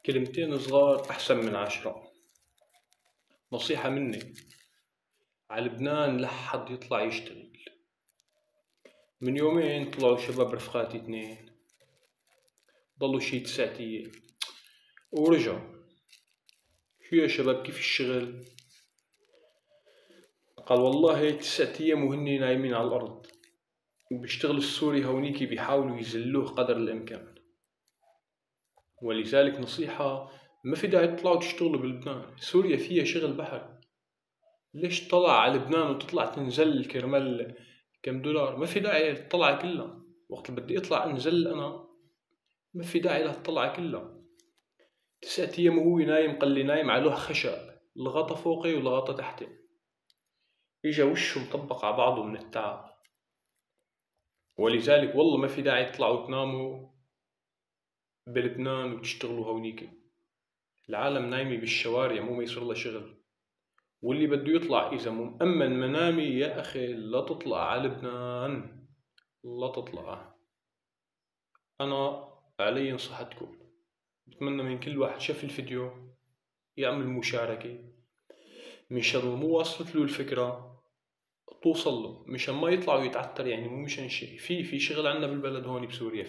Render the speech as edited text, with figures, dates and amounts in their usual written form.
كلمتين صغار أحسن من 10. نصيحة مني، على لبنان لحد يطلع يشتغل. من يومين طلعوا شباب رفقاتي 2، ضلوا شي 9 أيام ورجعوا. شو يا شباب كيف الشغل؟ قال والله 9 أيام وهني نايمين على الأرض، وبيشتغل السوري هونيكي بيحاولوا يذلوه قدر الإمكان. ولذلك نصيحة، ما في داعي تطلعوا تشتغلوا بلبنان، سوريا فيها شغل بحر. ليش طلع على لبنان وتطلع تنزل كرمال كم دولار؟ ما في داعي للطلعة كلها. وقت اللي بدي اطلع انزل انا، ما في داعي للطلعة كلها. 9 أيام وهو نايم، قال لي نايم على لوح خشب، الغطا فوقي والغطا تحتي، اجا وشه مطبق على بعضه من التعب. ولذلك والله ما في داعي تطلعوا تناموا بلبنان وتشتغلوا هونيك. العالم نايمة بالشوارع، مو ما يصير لها شغل. واللي بده يطلع إذا مؤمن منامي يا أخي لا تطلع على لبنان، لا تطلع. أنا علي نصحتكم، بتمنى من كل واحد شاف الفيديو يعمل مشاركة مشان مو وصلت له الفكرة توصل له، مشان ما يطلع ويتعتر. يعني مو مشان شيء، في شغل عنا بالبلد هون بسوريا،